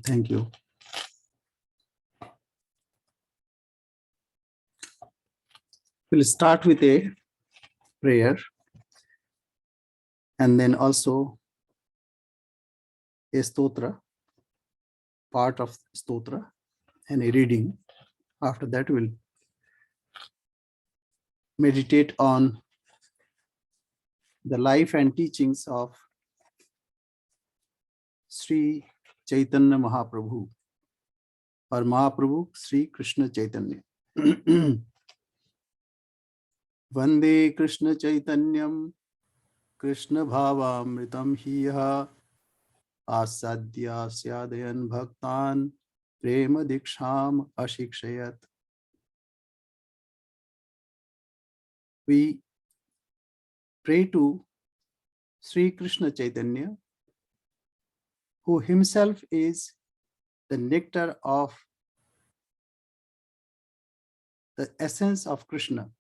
Thank you. We'll start with a prayer and then also a stotra, part of stotra, and a reading. After that, we'll meditate on the life and teachings of Sri Chaitanya Mahaprabhu or Mahaprabhu Sri Kṛṣṇacaitanya. Vande Krishna Chaitanyam Krishna Bhavamritam Hiya Asadya Syadayan Bhaktan Prema Diksham Ashikshayat. We pray to Sri Krishna Chaitanya, who himself is the nectar of the essence of Krishna.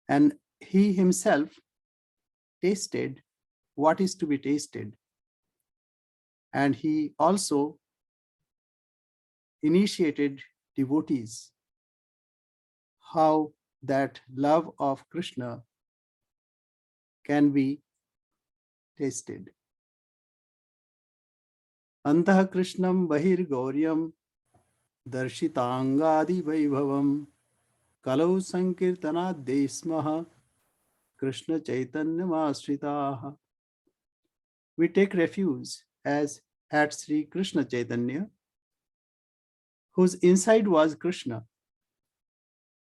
And he himself tasted what is to be tasted. And he also initiated devotees how that love of Krishna can be tasted. Antah Krishnam Bahir Gauryam Darshitangadi Vaibhavam Kalau Sankirtanad Desmaha Krishna Chaitanya Masritaha. We take refuge as at Sri Krishna Chaitanya, whose inside was Krishna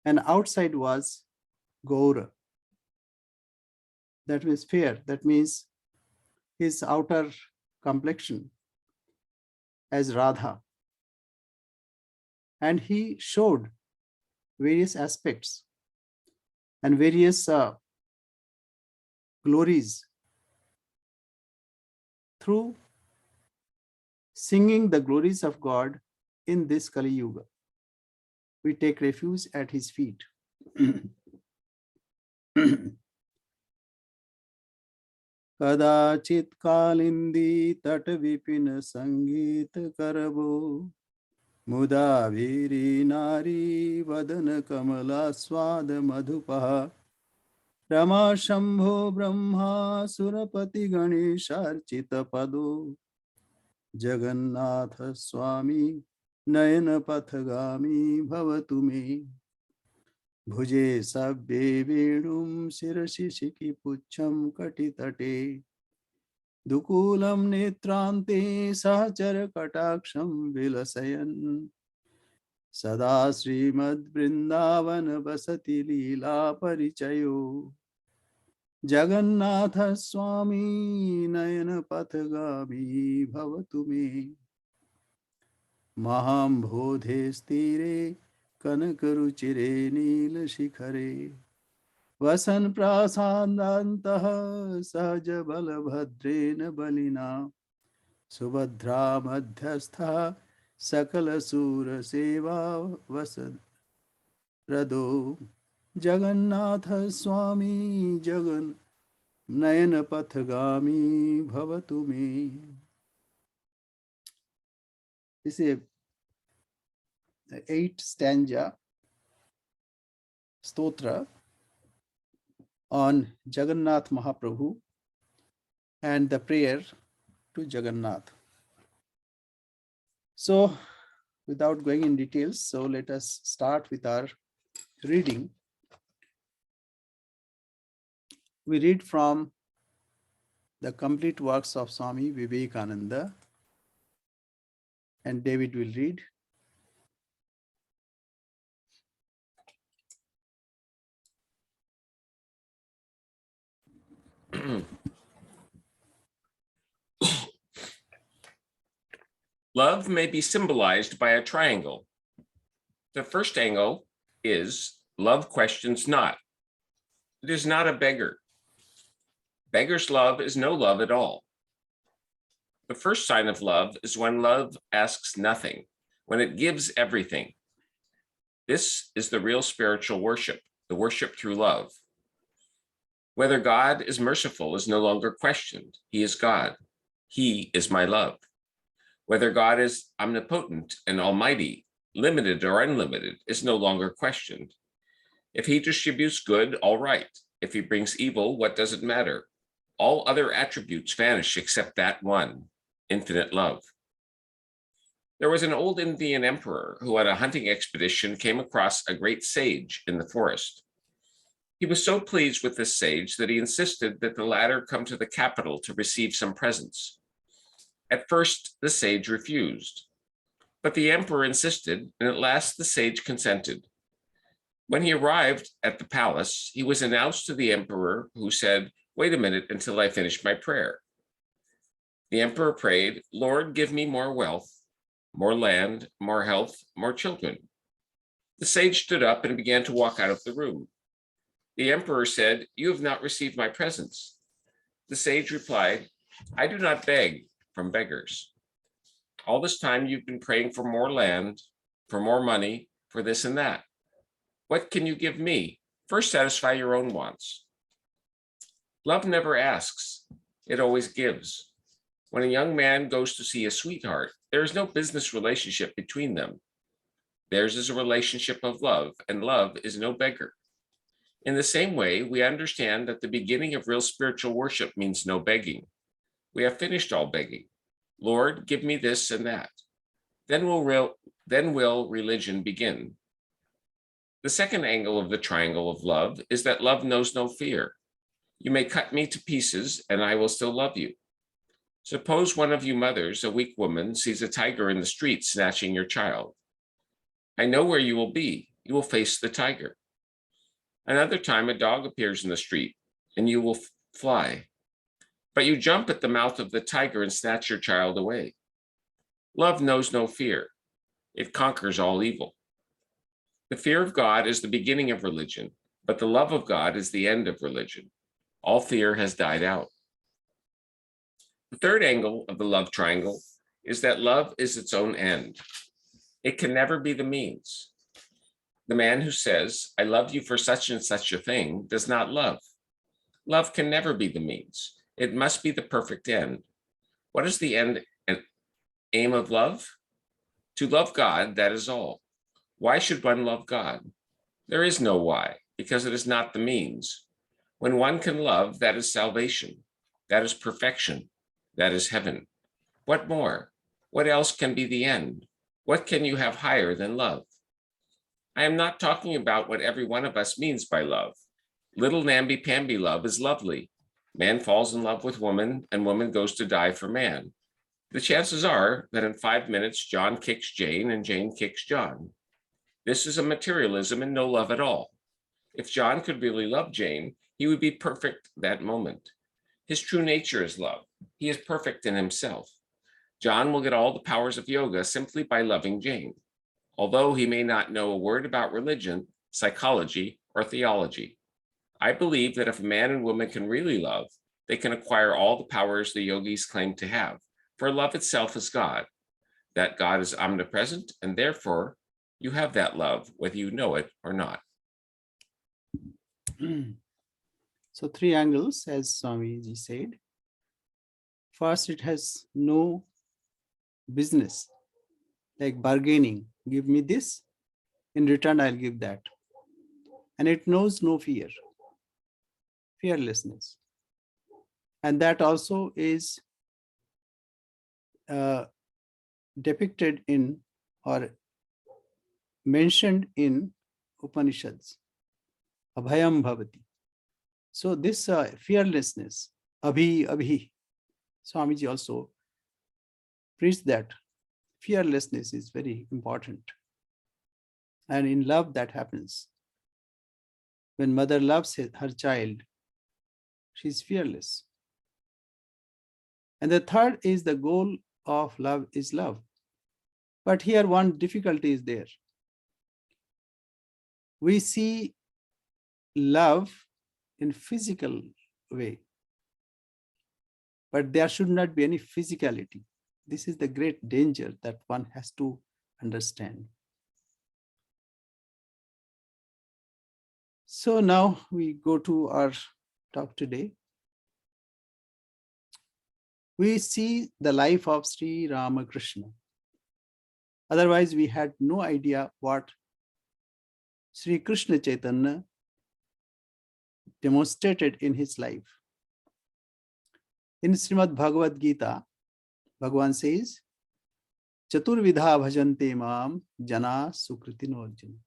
and outside was Gaura. That means fair. That means his outer complexion as Radha. And he showed various aspects and various glories through singing the glories of God in this Kali Yuga. We take refuge at his feet. Kadachit kalindi tat vipin sangeet karabo muda viri nari vadana kamala swad madhupaha Rama Shambho Brahma Surapati Ganeshārchita Pado Jagannatha Swāmī Nayana Pathagami Bhavatu Me Bhuje Sabbe Vedum Shirashi Shiki Pucham Katitate Dukulam Netrante Sahachara Kataksham Vilasayan Sada Srimad Vrindavan Vasati Leela Parichayo Jagannatha Swāmī Nayana Pathagami Bhavatu Me Maham Bodhe Stire Kanakaruchire Nila Shikhare Vasan Prasadantaha Sahaja Balabhadrena Balina Subhadra Madhyastha Sakala Sura Seva Vasad Rado Jagannatha Swāmī Jagan Nayana Pathagami Bhavatu Me. This is the 8th stanza stotra on Jagannath Mahaprabhu and the prayer to Jagannath. So, without going in details, so let us start with our reading. We read from the complete works of Swāmī Vivekananda, and David will read. Love may be symbolized by a triangle. The first angle is love questions not. It is not a beggar. Beggar's love is no love at all. The first sign of love is when love asks nothing, when it gives everything. This is the real spiritual worship, the worship through love. Whether God is merciful is no longer questioned. He is God. He is my love. Whether God is omnipotent and almighty, limited or unlimited, is no longer questioned. If he distributes good, all right. If he brings evil, what does it matter? All other attributes vanish except that one, infinite love. There was an old Indian emperor who, on a hunting expedition, came across a great sage in the forest. He was so pleased with this sage that he insisted that the latter come to the capital to receive some presents. At first, the sage refused, but the emperor insisted, and at last the sage consented. When he arrived at the palace, he was announced to the emperor, who said, "Wait a minute until I finish my prayer." The emperor prayed, "Lord, give me more wealth, more land, more health, more children." The sage stood up and began to walk out of the room. The emperor said, "You have not received my presents." The sage replied, "I do not beg from beggars. All this time you've been praying for more land, for more money, for this and that. What can you give me? First satisfy your own wants." Love never asks, it always gives. When a young man goes to see a sweetheart, there is no business relationship between them. Theirs is a relationship of love, and love is no beggar. In the same way, we understand that the beginning of real spiritual worship means no begging. We have finished all begging. Lord, give me this and that. Then will religion begin. The second angle of the triangle of love is that love knows no fear. You may cut me to pieces and I will still love you. Suppose one of you mothers, a weak woman, sees a tiger in the street snatching your child. I know where you will be. You will face the tiger. Another time, a dog appears in the street and you will fly. But you jump at the mouth of the tiger and snatch your child away. Love knows no fear. It conquers all evil. The fear of God is the beginning of religion, but the love of God is the end of religion. All fear has died out. The third angle of the love triangle is that love is its own end. It can never be the means. The man who says, "I love you for such and such a thing," does not love. Love can never be the means. It must be the perfect end. What is the end and aim of love? To love God, that is all. Why should one love God? There is no why, because it is not the means. When one can love, that is salvation. That is perfection. That is heaven. What more? What else can be the end? What can you have higher than love? I am not talking about what every one of us means by love. Little namby-pamby love is lovely. Man falls in love with woman, and woman goes to die for man. The chances are that in 5 minutes, John kicks Jane and Jane kicks John. This is a materialism and no love at all. If John could really love Jane, he would be perfect that moment. His true nature is love. He is perfect in himself. John will get all the powers of yoga simply by loving Jane, although he may not know a word about religion, psychology, or theology. I believe that if a man and woman can really love, they can acquire all the powers the yogis claim to have, for love itself is God. That God is omnipresent, and therefore you have that love, whether you know it or not. So 3 angles, as Swāmī ji said. First, it has no business, like bargaining. Give me this, in return I'll give that. And it knows no fear, fearlessness. And that also is depicted in or mentioned in Upanishads, Abhayam Bhavati. So this fearlessness, Abhi, Swāmīji also preached that fearlessness is very important. And in love that happens. When mother loves her child, she's fearless. And the third is the goal of love is love. But here one difficulty is there. We see love in physical way, but there should not be any physicality. This is the great danger that one has to understand. So now we go to our talk today. we see the life of Sri Ramakrishna. Otherwise, we had no idea what Sri Kṛṣṇacaitanya demonstrated in his life. In Srimad Bhagavad Gita, Bhagavan says, Chaturvidha bhajante mam jana sukritino arjuna.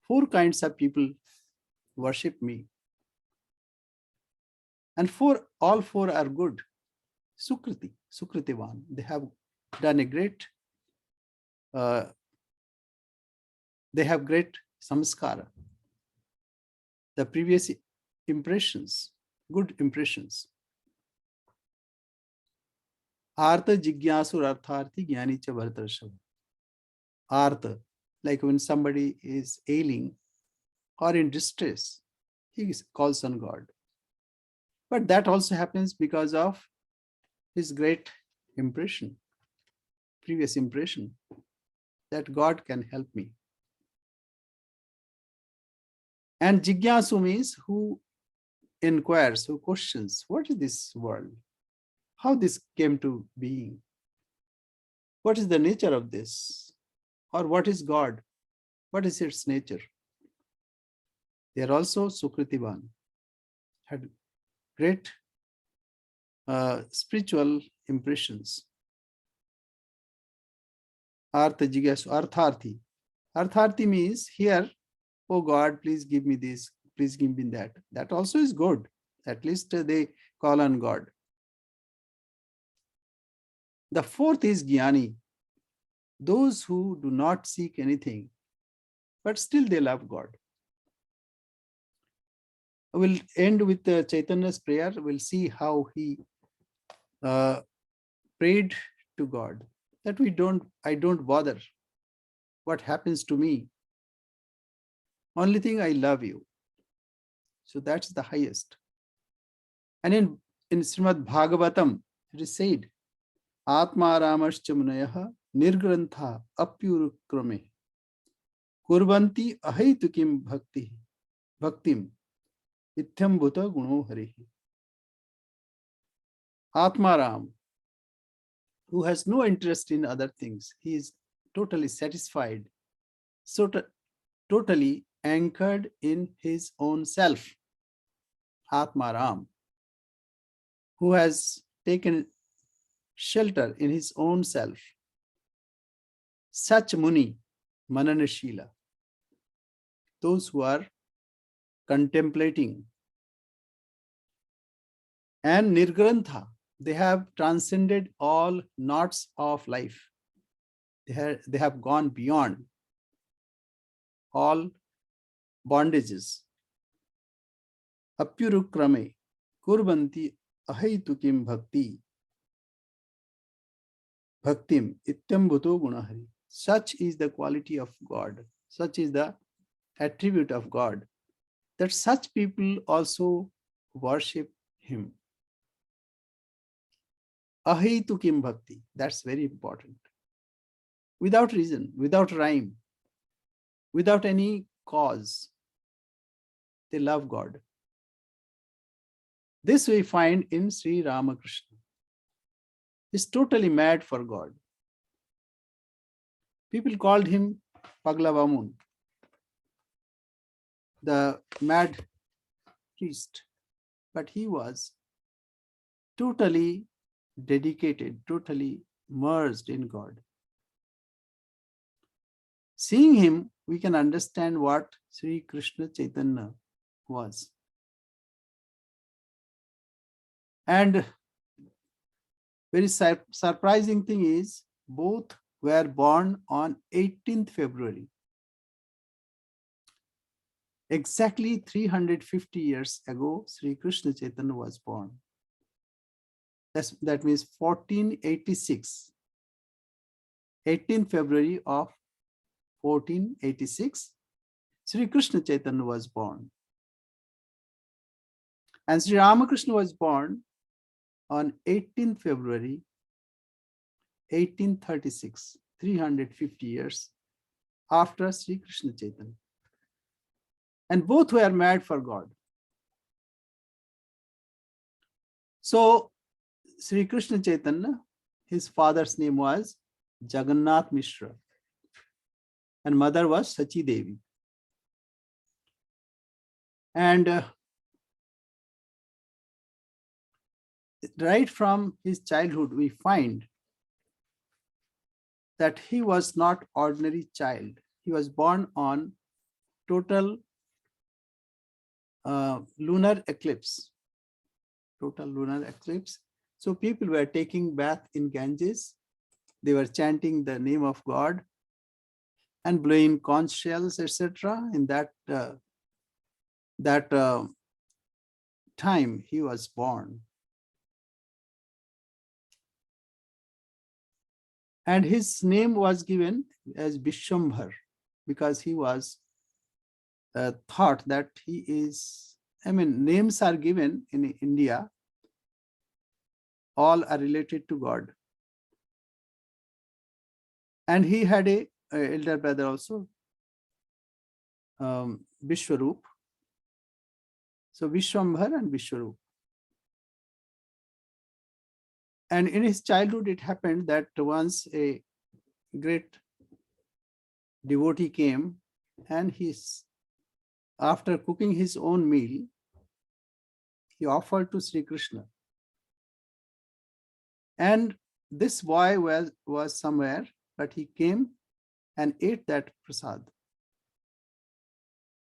4 kinds of people worship me. And all four are good. Sukriti, Sukritivan. They have done a great, they have great samskara. The previous impressions, good impressions. Artha jigyasur artharthi jnani cha bhartarshava. Artha, like when somebody is ailing or in distress, he calls on God. But that also happens because of his great impression, previous impression, that God can help me. And jigyasu means who inquires, who questions, what is this world? How this came to being? What is the nature of this? Or what is God? What is its nature? They are also Sukritivan, had great spiritual impressions. Artha jigyasu, artharthi. Artharthi means here, oh God, please give me this, please give me that. That also is good. At least they call on God. The 4th is jnani. Those who do not seek anything, but still they love God. I will end with Chaitanya's prayer. We'll see how he prayed to God, that I don't bother what happens to me. Only thing, I love you. So that's the highest. And in Srimad Bhagavatam, it is said, Atma Ramascha Munayaha Nirgrantha Apyurukrame Kurvanti Ahaitukim Bhaktim Ithyam Bhuta Guno Harihi. Atma Ram, who has no interest in other things, he is totally satisfied, so totally anchored in his own self. Atma Ram, who has taken shelter in his own self. Such Muni, Mananashila, those who are contemplating. And Nirgrantha, they have transcended all knots of life. They have gone beyond all bondages. Apyurukrame kurvanti ahaitukim bhaktim ityam bhuto gunahari. Such is the quality of God. Such is the attribute of God, that such people also worship him. Ahaitukim bhakti, that's very important. Without reason, without rhyme, without any cause, they love God. This we find in Sri Ramakrishna. He's totally mad for God. People called him Paglavamun, the mad priest, but he was totally dedicated, totally merged in God. Seeing him, we can understand what Sri Kṛṣṇacaitanya was. And very surprising thing is, both were born on 18th February. Exactly 350 years ago, Sri Kṛṣṇacaitanya was born. That means 1486. 18th February of 1486, Sri Kṛṣṇacaitanya was born. And Sri Ramakrishna was born on 18th February 1836, 350 years after Sri Kṛṣṇacaitanya. And both were mad for God. So Sri Krishna Chaitanya, his father's name was Jagannath Mishra and mother was Sachi Devi. And right from his childhood, we find that he was not ordinary child. He was born on total lunar eclipse. Total lunar eclipse. So people were taking bath in Ganges. They were chanting the name of God and blowing conch shells, etc. In that time he was born. And his name was given as Vishwambhar because he was thought that he is, names are given in India, all are related to God. And he had a elder brother also, Vishwarup. So Vishwambhar and Vishwarup. And in his childhood, it happened that once a great devotee came and after cooking his own meal, he offered to Sri Krishna. And this boy was somewhere, but he came and ate that prasad.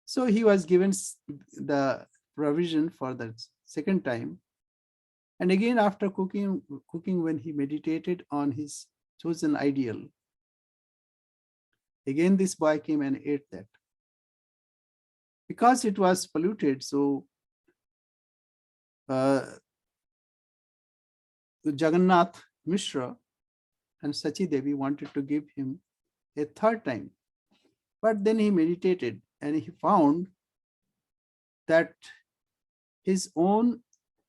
So he was given the provision for the second time. And again, after cooking, when he meditated on his chosen ideal, again this boy came and ate that. Because it was polluted, so Jagannath Mishra and Sachi Devi wanted to give him a third time. But then he meditated and he found that his own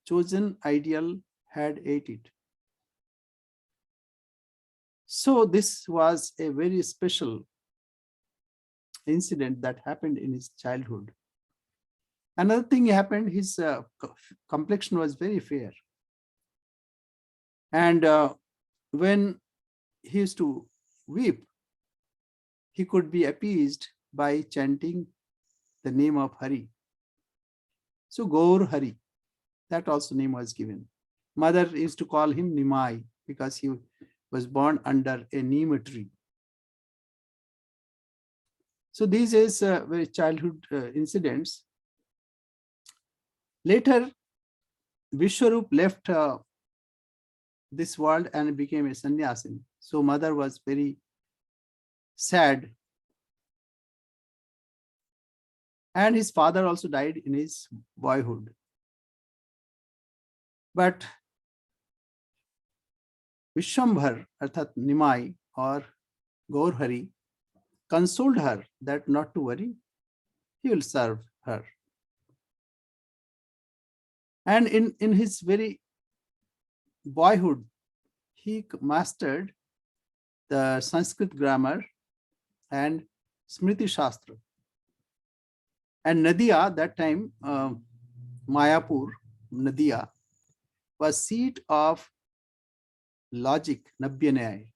chosen ideal had ate it. So this was a very special incident that happened in his childhood. Another thing happened, his complexion was very fair. And when he used to weep, he could be appeased by chanting the name of Hari. So Gaur Hari, that also name was given. Mother used to call him Nimai because he was born under a neem tree. So these is very childhood incidents. Later, Vishwarup left this world and became a sannyasin. So mother was very sad. And his father also died in his boyhood. But Vishwambhar, Arthat Nimai or Gaur Hari, consoled her that not to worry, he will serve her. And in his very boyhood, he mastered the Sanskrit grammar and Smriti Shastra. And Nadia, that time, Mayapur, Nadia, was seat of logic, Nabhyanay,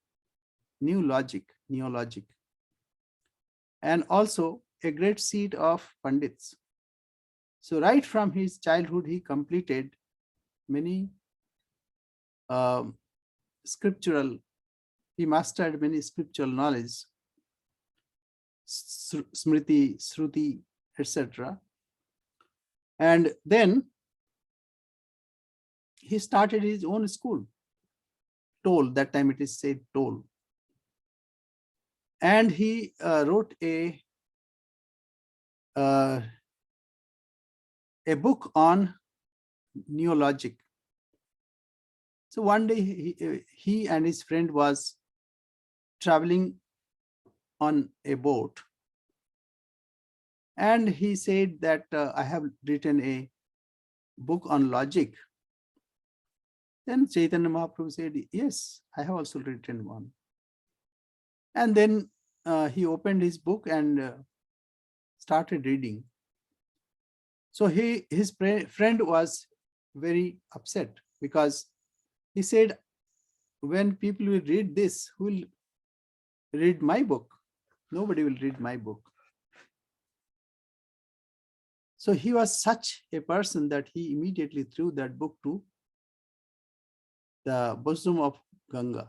new logic, neologic. And also a great seat of Pandits. So right from his childhood, he completed many he mastered many scriptural knowledge, Smriti, Shruti, etc. And then he started his own school, Toll, that time it is said Toll. And he wrote a book on neologic. So one day he and his friend was traveling on a boat. And he said that I have written a book on logic. Then Chaitanya Mahaprabhu said, yes, I have also written one. And then he opened his book and started reading. So his friend was very upset because He said, when people will read this, who will read my book? Nobody will read my book. So he was such a person that he immediately threw that book to the bosom of Ganga.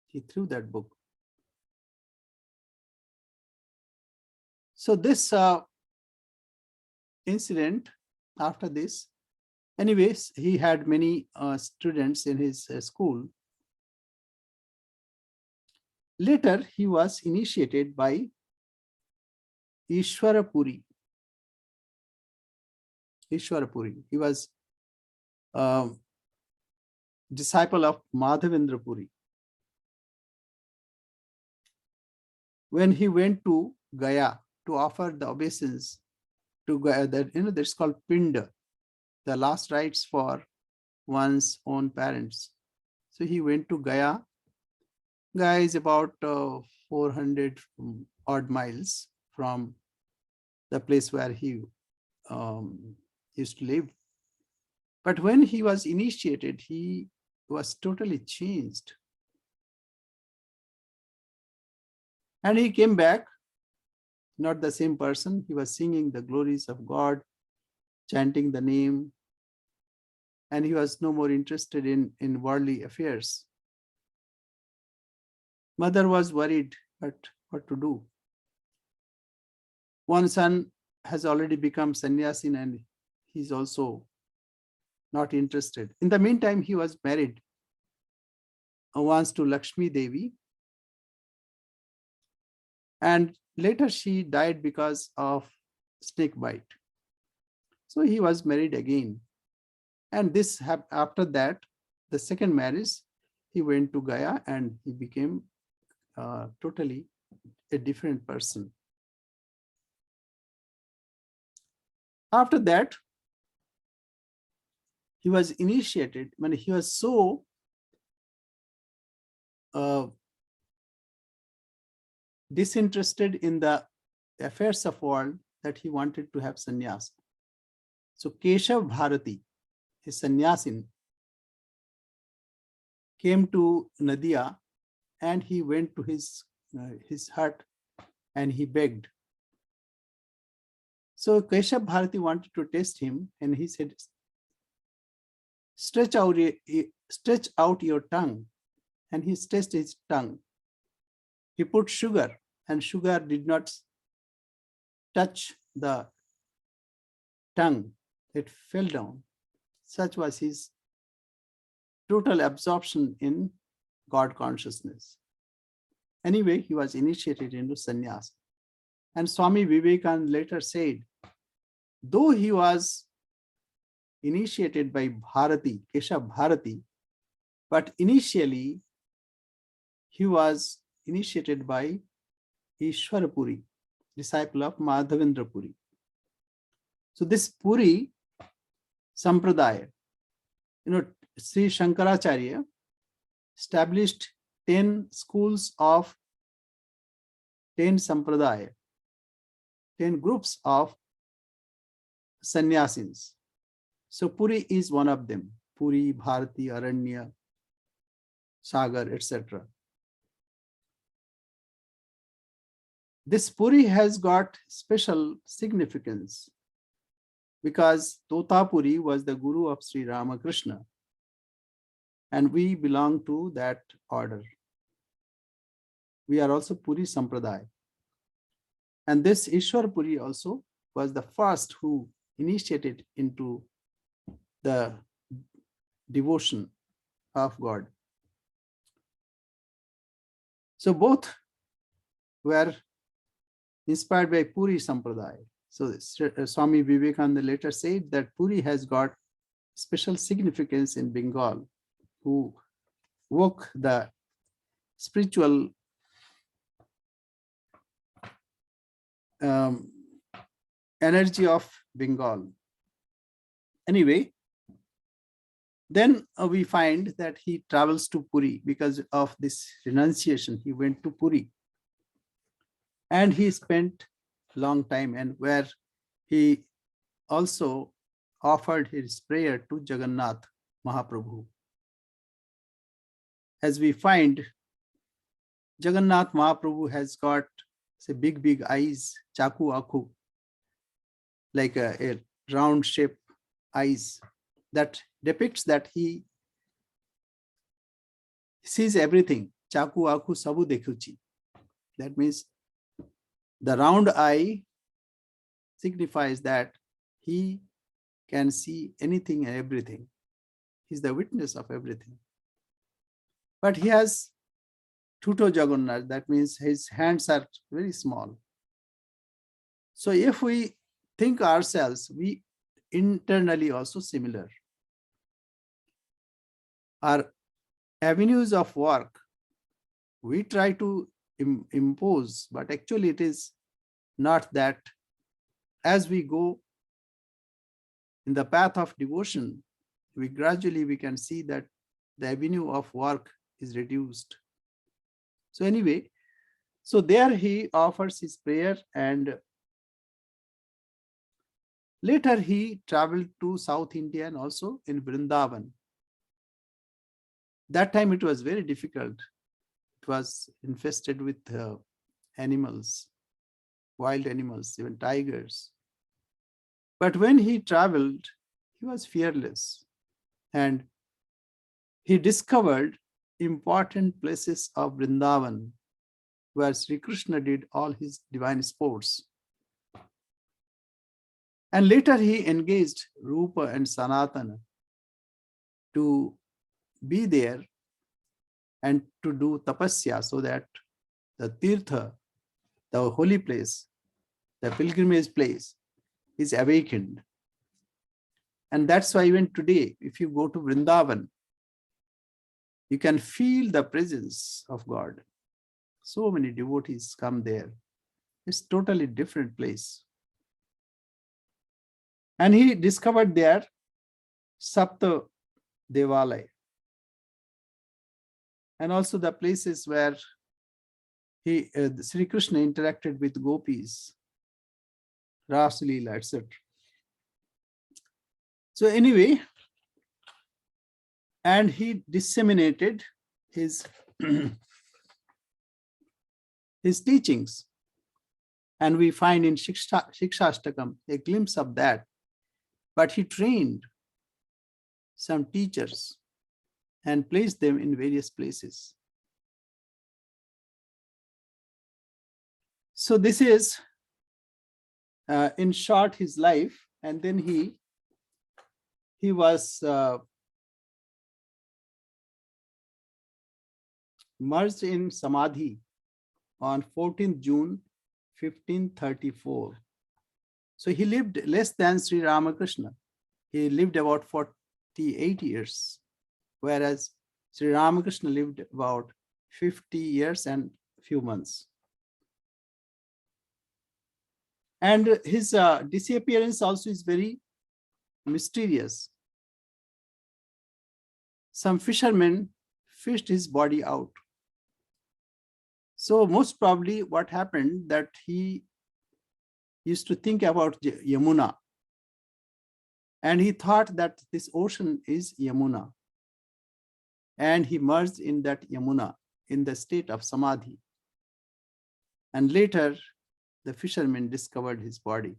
He threw that book. So this incident, after this, anyways, he had many students in his school. Later, he was initiated by Ishwarapuri. Ishwarapuri. He was a disciple of Madhavendra Puri. When he went to Gaya to offer the obeisance to Gaya, that that's called Pinda, the last rites for one's own parents. So he went to Gaya. Gaya is about 400 odd miles from the place where he used to live. But when he was initiated, he was totally changed. And he came back, not the same person. He was singing the glories of God, chanting the name, and he was no more interested in worldly affairs. Mother was worried, but what to do? One son has already become sannyasin and he's also not interested. In the meantime, he was married once to Lakshmi Devi, and later she died because of snake bite. So he was married again. And this after that, the second marriage, he went to Gaya and he became totally a different person. After that, he was initiated when he was so disinterested in the affairs of world that he wanted to have sannyas. So Keshav Bhāratī, his sannyasin, came to Nadia and he went to his hut and he begged. So Keshav Bhāratī wanted to test him and he said, stretch out your tongue. And he stretched his tongue. He put sugar and sugar did not touch the tongue. It fell down. Such was his total absorption in God consciousness. Anyway, he was initiated into sannyas. And Swāmī Vivekananda later said, though he was initiated by Bhāratī, Keshav Bhāratī, but initially he was initiated by Ishwarapuri, disciple of Madhavendra Puri. So this Puri Sampradaya, Sri Shankaracharya established 10 schools of 10 Sampradaya, 10 groups of sannyasins. So Puri is one of them. Puri, Bharati, Aranya, Sagar, etc. This Puri has got special significance because Totapuri was the guru of Sri Ramakrishna, and we belong to that order. We are also Puri Sampradaya. And this Ishwar Puri also was the first who initiated into the devotion of God. So both were inspired by Puri Sampradaya. So Swāmī Vivekananda later said that Puri has got special significance in Bengal, who woke the spiritual energy of Bengal. Anyway, then we find that he travels to Puri because of this renunciation. He went to Puri and he spent a long time, and where he also offered his prayer to Jagannath Mahaprabhu. as we find, Jagannath Mahaprabhu has got say big eyes, chaku akhu, like a round shape eyes that depicts that he sees everything. Chaku akhu sabu dekhuchi. That means the round eye signifies that he can see anything and everything. He's the witness of everything. But he has Tuto Jagannath, that means his hands are very small. So if we think ourselves, we internally also similar. Our avenues of work, we try to impose, but actually it is not that. As we go in the path of devotion, we gradually can see that the avenue of work is reduced. So anyway, so there he offers his prayer, and later he traveled to South India and also in Vrindavan. That time it was very difficult. It was infested with animals, wild animals, even tigers. But when he traveled, he was fearless, and he discovered important places of Vrindavan where Sri Krishna did all his divine sports. And later he engaged Rupa and Sanatana to be there and to do tapasya, so that the tirtha, the holy place, the pilgrimage place, is awakened. And that's why even today, if you go to Vrindavan, you can feel the presence of God. So many devotees come there. It's totally different place. And he discovered there Sapta Devalaya, and also the places where Sri Krishna interacted with gopis, Ras Leela, etc. So anyway, and he disseminated his his teachings, and we find in Shikshashtakam a glimpse of that. But he trained some teachers and placed them in various places. So this is in short his life. And then he was merged in Samadhi on 14th June 1534. So he lived less than Sri Ramakrishna. He lived about 48 years, whereas Sri Ramakrishna lived about 50 years and few months. And his disappearance also is very mysterious. Some fishermen fished his body out. So most probably what happened, that he used to think about Yamuna, and he thought that this ocean is Yamuna, and he merged in that Yamuna in the state of Samadhi. And later the fishermen discovered his body.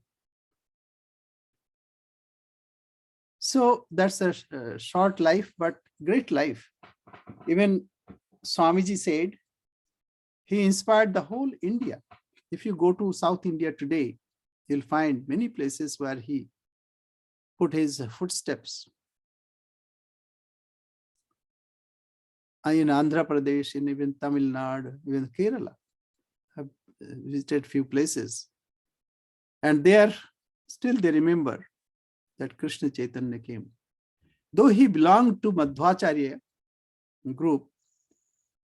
So that's a short life, but great life. Even Swāmīji said he inspired the whole India. If you go to South India today, you'll find many places where he put his footsteps. In Andhra Pradesh, in even Tamil Nadu, even Kerala, I've visited few places. And there, still they remember that Kṛṣṇacaitanya came. Though he belonged to Madhvacharya group,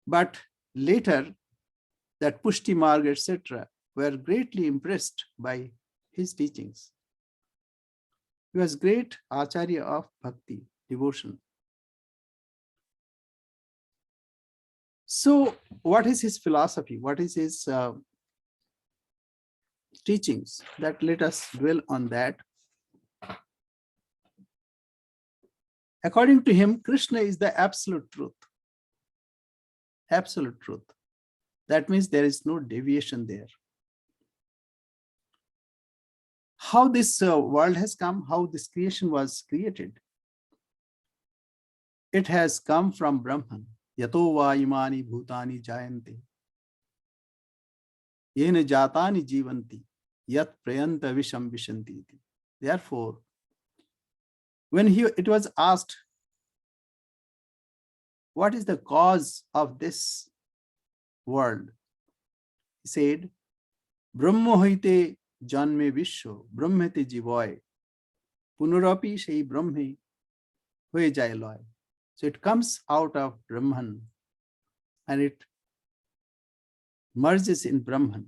but later that Pushti Marg, etc., were greatly impressed by his teachings. He was great Acharya of Bhakti, devotion. So what is his philosophy? What is his teachings? That let us dwell on that. According to him, Krishna is the absolute truth. absolute truth. That means there is no deviation there. How this world has come, how this creation was created. It has come from Brahman. Yato va imani bhutani jayante. Yena jatani jivanti. Yat prayanta visham vishanti. Therefore, when it was asked, what is the cause of this world? He said, Brahma hoite janme vishwa, brahmete jivoy, punurapi sei brahme hoye jay loy. So it comes out of Brahman and it merges in Brahman.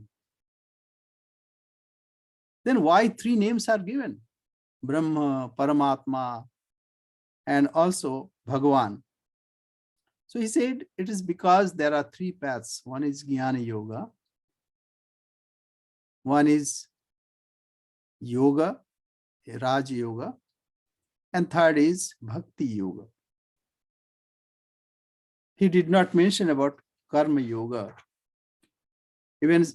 Then why three names are given? Brahma, Paramatma, and also Bhagavan. So he said it is because there are three paths. One is Jnana Yoga, one is Yoga, Raj Yoga, and third is Bhakti Yoga. He did not mention about Karma Yoga. Even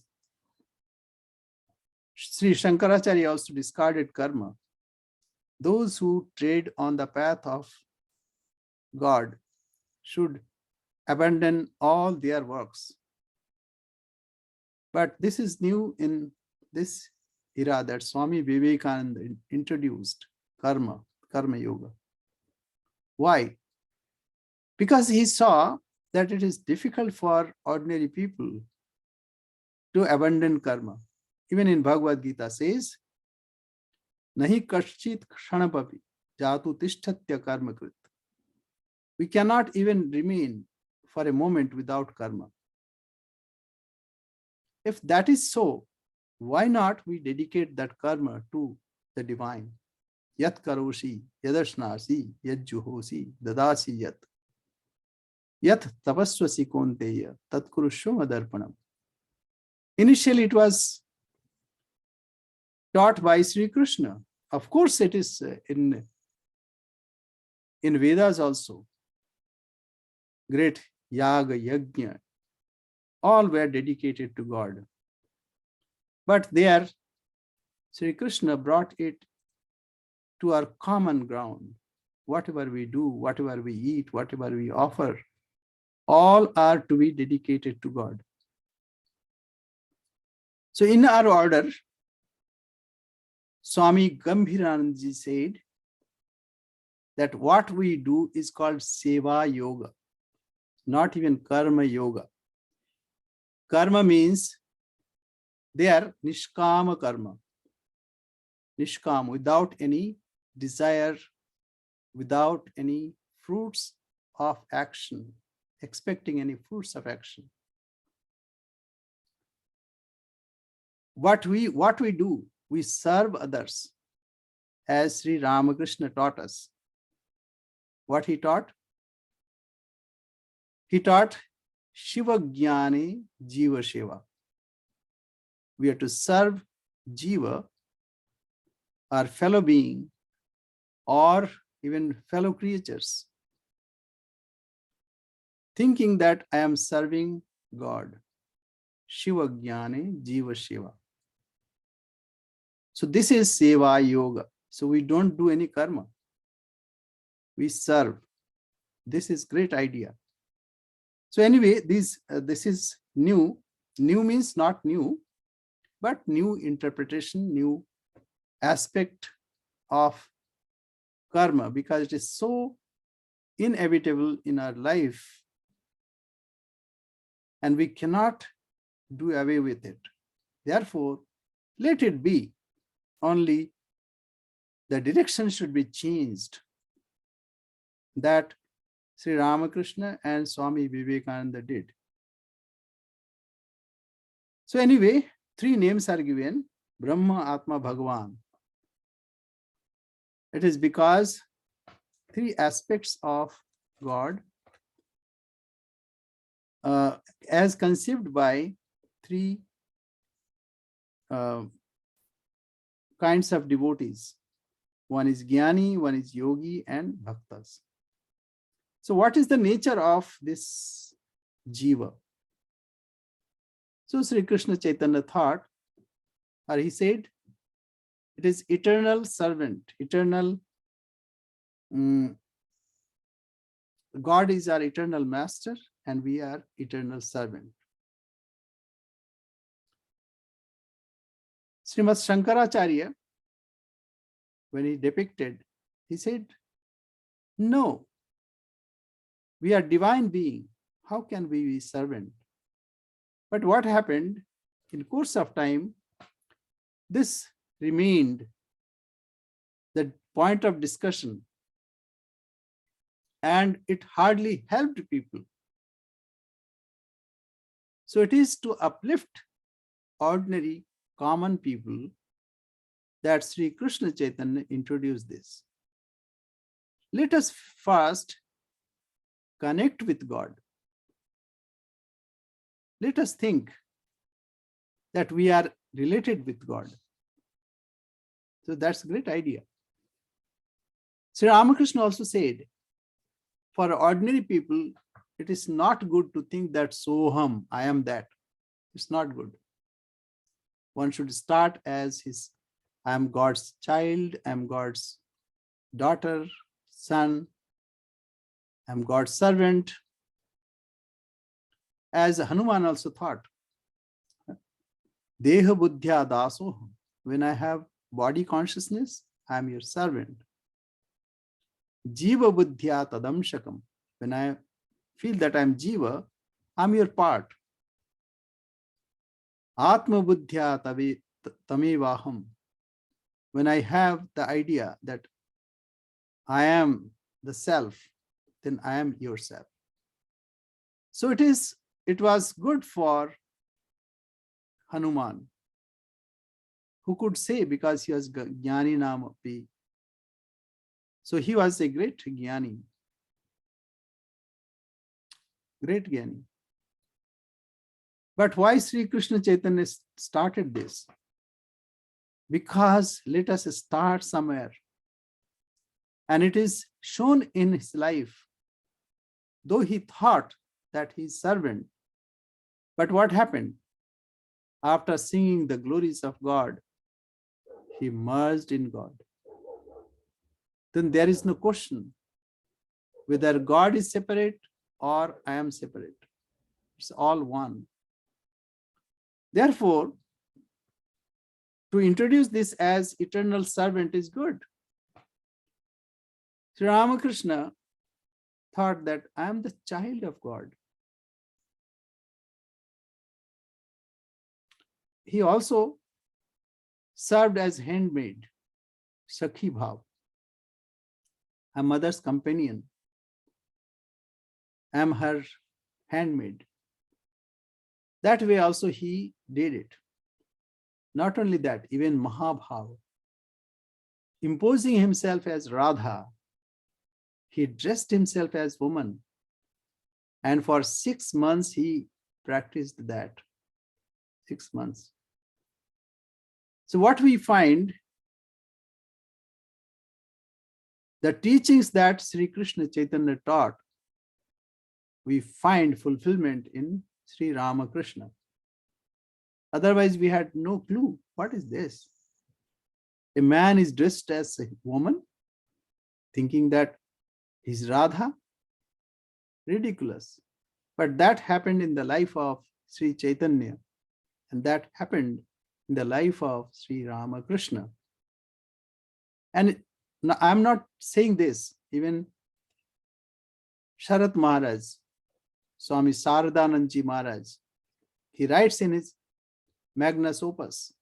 Sri Shankaracharya also discarded karma. Those who tread on the path of God should abandon all their works. But this is new in this era that Swāmī Vivekananda introduced karma yoga. Why? Because he saw that it is difficult for ordinary people to abandon karma. Even in Bhagavad Gita says, Nahi kashchit kṛṣṇapapi jātu tishtatya karma krit. We cannot even remain for a moment without karma. If that is so, why not we dedicate that karma to the divine? Yat karoshi, yadashnasi, yat juhosi, dadasi yat. Yat tapasvasi konteya, tat kurushoma darpanam. Initially, it was taught by Sri Krishna. Of course, it is in Vedas also. Great yaga, yajna, all were dedicated to God. But there, Sri Krishna brought it to our common ground. Whatever we do, whatever we eat, whatever we offer, all are to be dedicated to God. So in our order, Swāmī Gambhiranandaji said that what we do is called Seva Yoga, not even Karma Yoga. Karma means they are Nishkama Karma. Nishkam, without any desire, without any fruits of action, expecting any fruits of action. What we do, we serve others, as Sri Ramakrishna taught us. What he taught? He taught Shiva Jnani Jiva Shiva. We are to serve Jiva, our fellow being, or even fellow creatures, thinking that I am serving God. Shiva Jnani Jiva Shiva. So this is Seva Yoga. So we don't do any karma. We serve. This is great idea. So anyway, this is new. New means not new, but new interpretation, new aspect of karma, because it is so inevitable in our life and we cannot do away with it. Therefore, let it be. Only the direction should be changed. That Sri Ramakrishna and Swāmī Vivekananda did. So anyway, three names are given: Brahma, Atma, Bhagavan. It is because three aspects of God, as conceived by three kinds of devotees. One is Jnani, one is Yogi, and Bhaktas. So what is the nature of this Jiva. So Sri Krishna Chaitanya thought, or he said, it is eternal servant, eternal. God is our eternal master and we are eternal servant. Srimad Shankaracharya, when he depicted, he said, no, we are divine being. How can we be servant? But what happened in course of time, this remained the point of discussion and it hardly helped people. So it is to uplift ordinary common people that Sri Krishna Chaitanya introduced this. Let us first connect with God. Let us think that we are related with God. So that's a great idea. Sri Ramakrishna also said, for ordinary people, it is not good to think that Soham, I am that. It's not good. One should start as I am God's child, I am God's daughter, son, I am God's servant. As Hanuman also thought, Deha buddhya dasoham. When I have body consciousness, I am your servant. Jiva buddhya tadamshakam. When I feel that I am Jiva, I am your part. Atma buddhya tamevaham. When I have the idea that I am the self, then I am yourself. So it was good for Hanuman, who could say, because he was Jnani Namapi. So he was a great Jnani. Great Jnani. But why Sri Krishna Chaitanya started this? Because let us start somewhere. And it is shown in his life, though he thought that he is servant. But what happened? After singing the glories of God, he merged in God. Then there is no question whether God is separate or I am separate. It's all one. Therefore, to introduce this as eternal servant is good. Sri Ramakrishna thought that I am the child of God. He also served as handmaid, Sakhi Bhav, a mother's companion. I am her handmaid. That way also he did it. Not only that, even Mahabhav, imposing himself as Radha, he dressed himself as woman. And for 6 months he practiced that. 6 months. So what we find, the teachings that Sri Krishna Chaitanya taught, we find fulfillment in Sri Ramakrishna. Otherwise, we had no clue. What is this? A man is dressed as a woman, thinking that he's Radha. Ridiculous. But that happened in the life of Sri Chaitanya, and that happened in the life of Sri Ramakrishna. And I'm not saying this, even Sharat Maharaj, Swāmī Saradanandji Maharaj, he writes in his Magnus Opus,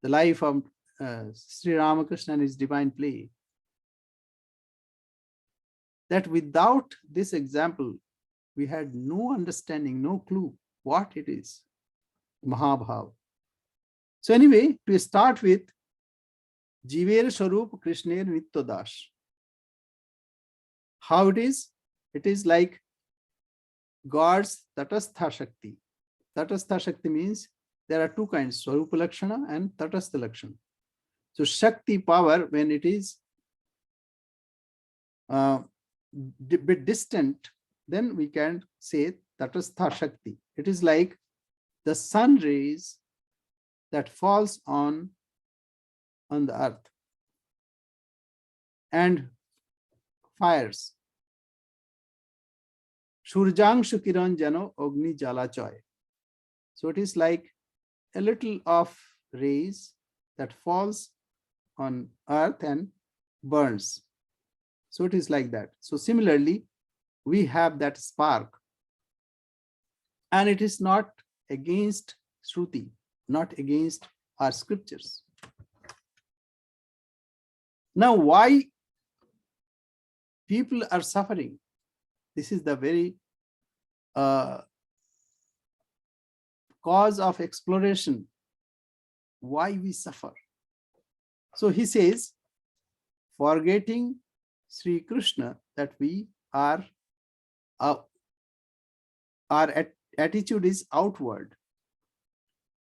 the life of Sri Ramakrishna and his divine play, that without this example, we had no understanding, no clue what it is, Mahabhav. So anyway, to start with, Jiver Swarup Krishner Nityodash. How it is? It is like God's Tatastha Shakti. Tatastha Shakti means there are two kinds, Swarupa Lakshana and Tatastha Lakshana. So Shakti power, when it is a bit distant, then we can say Tatastha Shakti. It is like the sun rays that falls on the earth and fires. Surjangshu Kiran Jano Ogni Jala Choy. So it is like a little of rays that falls on earth and burns. So it is like that. So similarly, we have that spark, and it is not against Shruti, not against our scriptures. Now, why people are suffering? This is the very cause of exploration, why we suffer. So he says, forgetting Sri Krishna, that we are, our attitude is outward.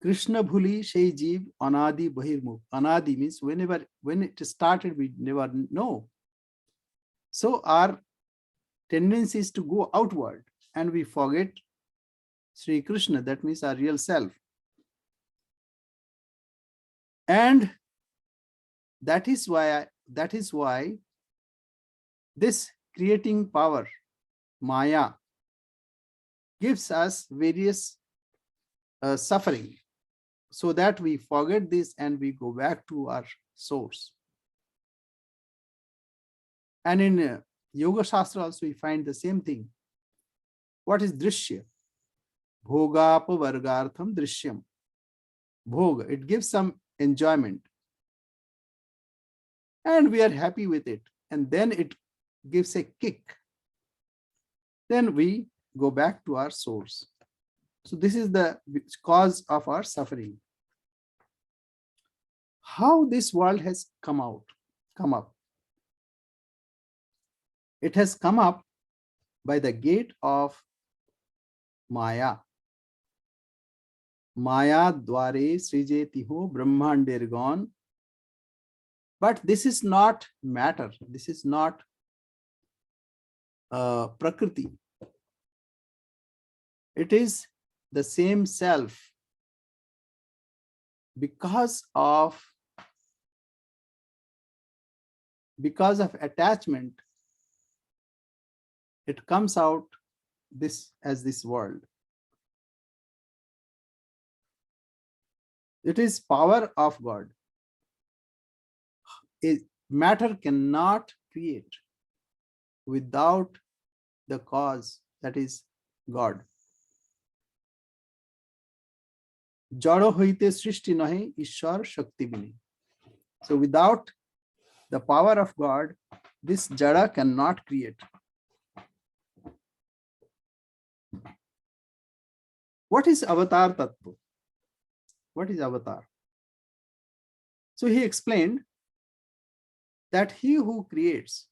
Krishna bhuli shei jeev anadi bahirmukh. Anadi means when it started, we never know. So our tendency is to go outward and we forget Sri Krishna, that means our real self. And that is why this creating power, Maya, gives us various suffering, so that we forget this and we go back to our source. And in Yoga Shastra also we find the same thing. What is Drishya? Bhogapa vargartham drishyam. Bhoga, it gives some enjoyment. And we are happy with it. And then it gives a kick. Then we go back to our source. So this is the cause of our suffering. How this world has come up. It has come up by the gate of Maya. Maya dware srijetiho brahmandergon. But this is not matter. This is not Prakriti. It is the same self. Because of attachment, it comes out as this world. It is power of God. Matter cannot create without the cause, that is God. Jaro hoite srishti nahe ishwar shakti bini. So without the power of God, this jada cannot create. What is avatar tattva? What is avatar? So he explained that he who creates,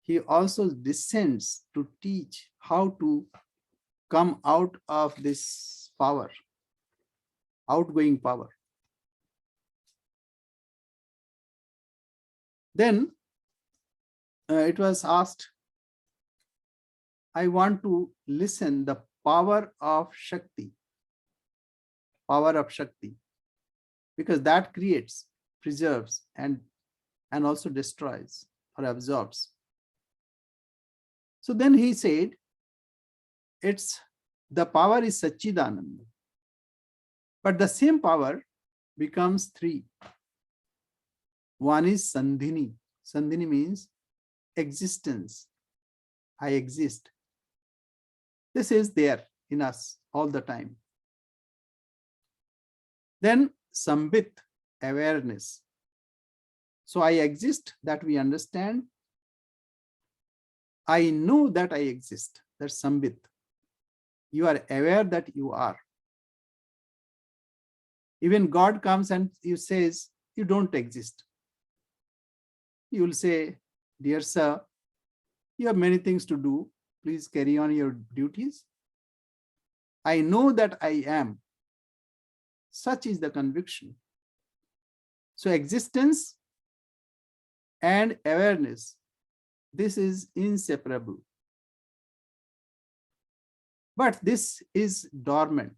he also descends to teach how to come out of this power, outgoing power. Then it was asked, I want to listen the power of Shakti, because that creates, preserves, and also destroys or absorbs. So then he said, the power is Satchidananda, but the same power becomes three. One is Sandhini. Sandhini means existence. I exist. This is there in us all the time. Then Sambit, awareness. So I exist, that we understand. I know that I exist. That's Sambit. You are aware that you are. Even God comes and you says, you don't exist. You will say, dear sir, you have many things to do. Please carry on your duties. I know that I am. Such is the conviction. So existence and awareness, This is inseparable. But this is dormant.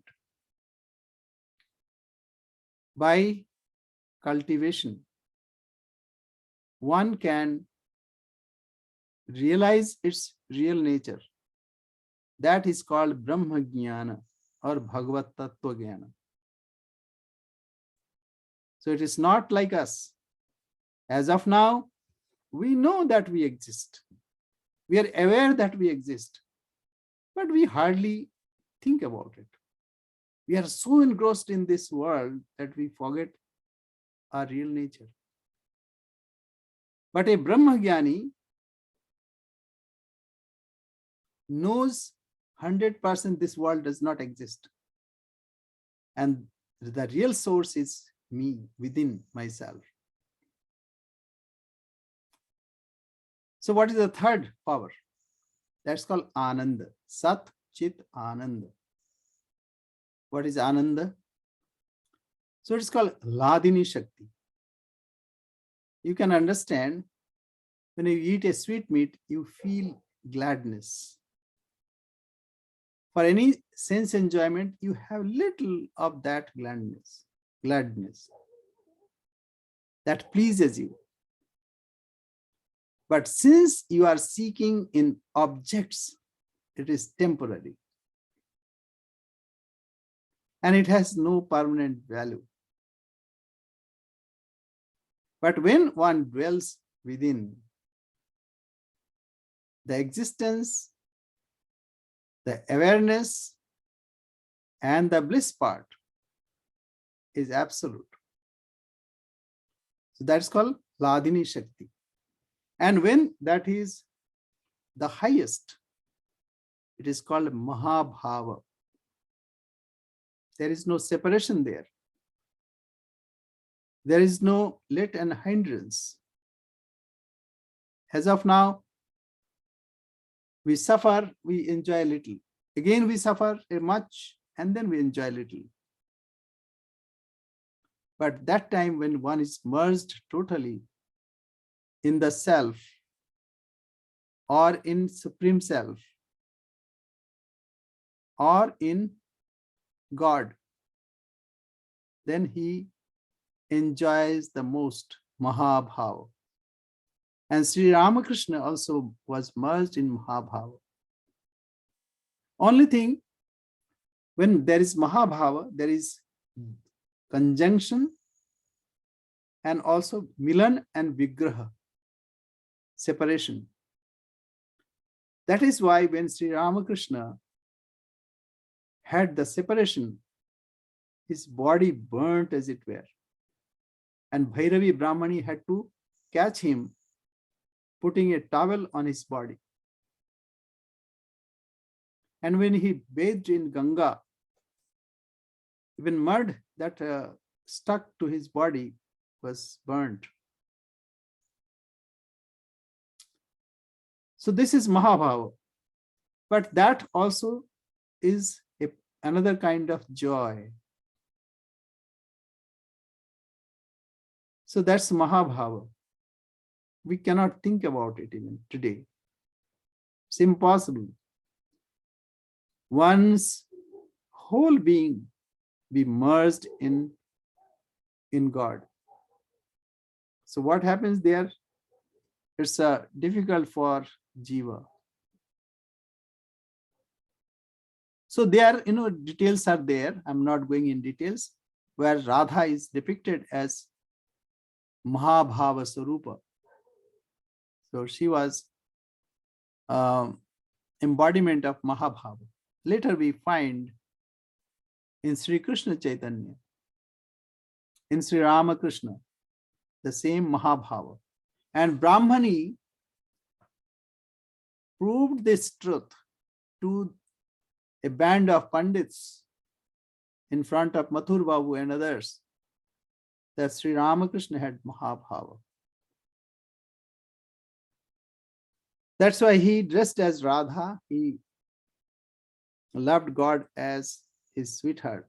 By cultivation, one can realize its real nature. That is called Brahma Jnana or Bhagavat Tattva Jnana. So it is not like us. As of now, we know that we exist. We are aware that we exist, but we hardly think about it. We are so engrossed in this world that we forget our real nature. But a Brahmagyani knows 100% this world does not exist. And the real source is me, within myself. So what is the third power? That's called Ananda. Sat Chit Ananda. What is Ananda? So it's called Ladini Shakti. You can understand when you eat a sweet meat, you feel gladness. For any sense enjoyment, you have little of that gladness that pleases you. But since you are seeking in objects, it is temporary. And it has no permanent value. But when one dwells within, the existence, the awareness, and the bliss part is absolute. So that's called Ladini Shakti. And when that is the highest, it is called Mahabhava. There is no separation there. There is no let and hindrance. As of now, we suffer, we enjoy a little. Again, we suffer a much, and then we enjoy a little. But that time when one is merged totally in the self or in Supreme Self or in God, then he enjoys the most Mahabhava. And Sri Ramakrishna also was merged in Mahabhava. Only thing, when there is Mahabhava, there is conjunction and also Milan and Vigraha, separation. That is why when Sri Ramakrishna had the separation, his body burnt as it were. And Bhairavi Brahmani had to catch him, putting a towel on his body. And when he bathed in Ganga, even mud that stuck to his body was burnt. So this is Mahabhava. But that also is another kind of joy. So that's Mahabhava. We cannot think about it even today. It's impossible. One's whole being be merged in God. So what happens there? It's difficult for Jiva. So there, details are there. I'm not going in details, where Radha is depicted as Mahabhava Sarupa. So she was embodiment of Mahabhava. Later we find in Sri Kṛṣṇacaitanya, in Sri Ramakrishna, the same Mahabhava. And Brahmani proved this truth to a band of Pandits in front of Mathur Babu and others, that Sri Ramakrishna had Mahabhava. That's why he dressed as Radha. He loved God as his sweetheart.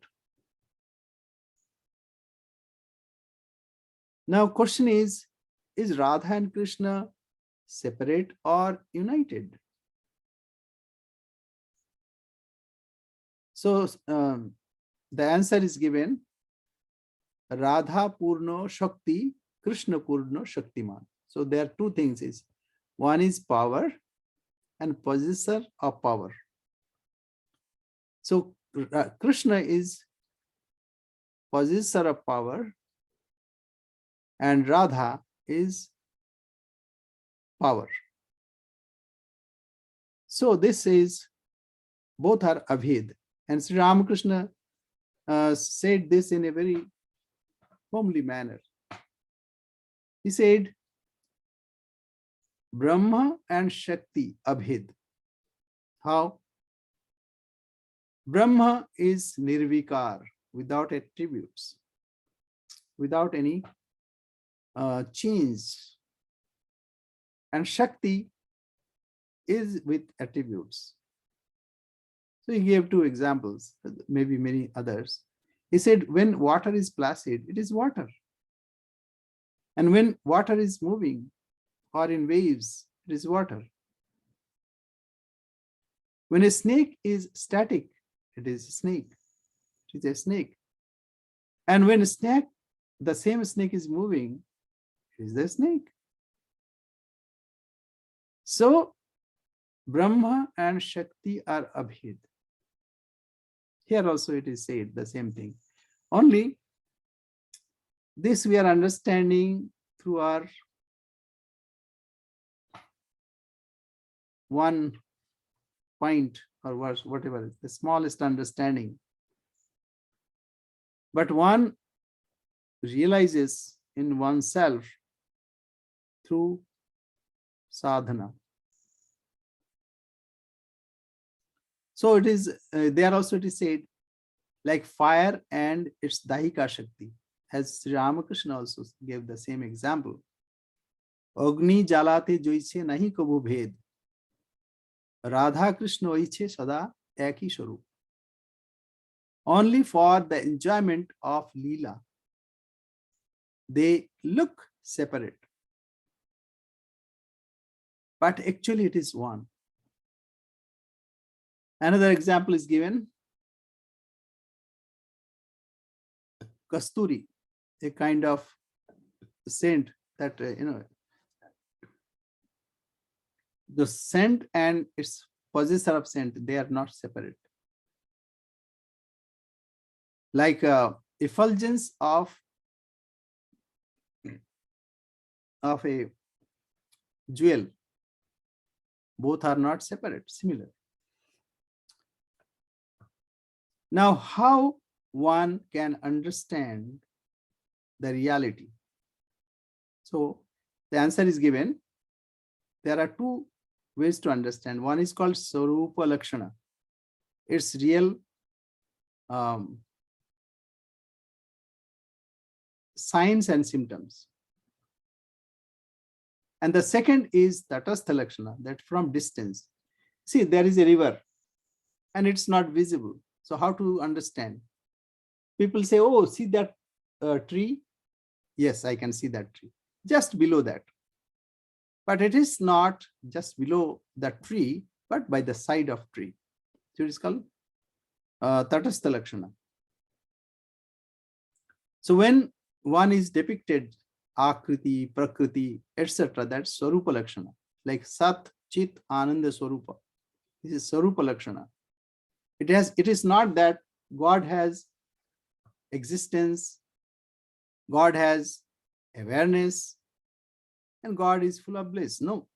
Now question is Radha and Krishna separate or united? So the answer is given, Radha Purno Shakti, Krishna Purno Shaktiman. So there are two things. One is power and possessor of power. So Krishna is possessor of power and Radha is power. So this is, both are Abhed. And Sri Ramakrishna said this in a very homely manner. He said, Brahma and Shakti Abhed. How? Brahma is nirvikar, without attributes, without any change. And Shakti is with attributes. So he gave two examples, maybe many others. He said, when water is placid, it is water. And when water is moving or in waves, it is water. When a snake is static, it is a snake. It is a snake. And when the same snake is moving, it is the snake. So Brahma and Shakti are Abhed. Here also it is said the same thing. Only this we are understanding through our one point or whatever, the smallest understanding. But one realizes in oneself through sadhana. So it is, there also it is said, like fire and its Dahika Shakti, as Sri Ramakrishna also gave the same example. Agni jalate joiche nahi kabhu bhed, Radha Krishna oiche sada eki swarup. Only for the enjoyment of Leela, they look separate. But actually it is one. Another example is given. Kasturi, a kind of scent that, the scent and its possessor of scent, they are not separate. Like effulgence of a jewel, both are not separate, similar. Now, how one can understand the reality? So the answer is given. There are two ways to understand. One is called Swarupa Lakshana. It's real signs and symptoms. And the second is Tatastha Lakshana, that from distance. See, there is a river and it's not visible. So how to understand? People say, oh, see that tree? Yes, I can see that tree. Just below that. But it is not just below that tree, but by the side of tree. So it is called Tatastha Lakshana. So when one is depicted, Akriti, Prakriti, etc., that's Swarupa Lakshana. Like Sat, Chit, Ananda Swarupa. This is Swarupa Lakshana. It is not that God has existence, God has awareness, and God is full of bliss. No.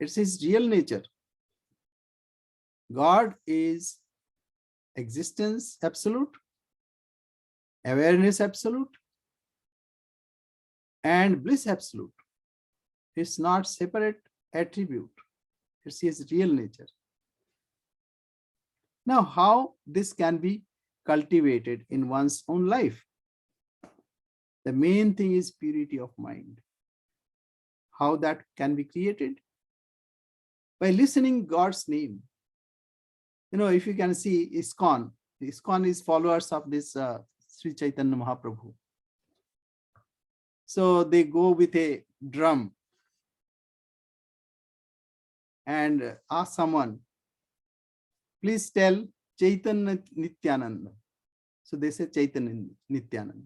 It's his real nature. God is existence absolute, awareness absolute, and bliss absolute. It's not separate attribute. It's his real nature. Now, how this can be cultivated in one's own life? The main thing is purity of mind. How that can be created? By listening God's name. If you can see ISKCON is followers of this Sri Chaitanya Mahaprabhu. So they go with a drum and ask someone, please tell Chaitanya Nityananda. So they say Chaitanya Nityananda.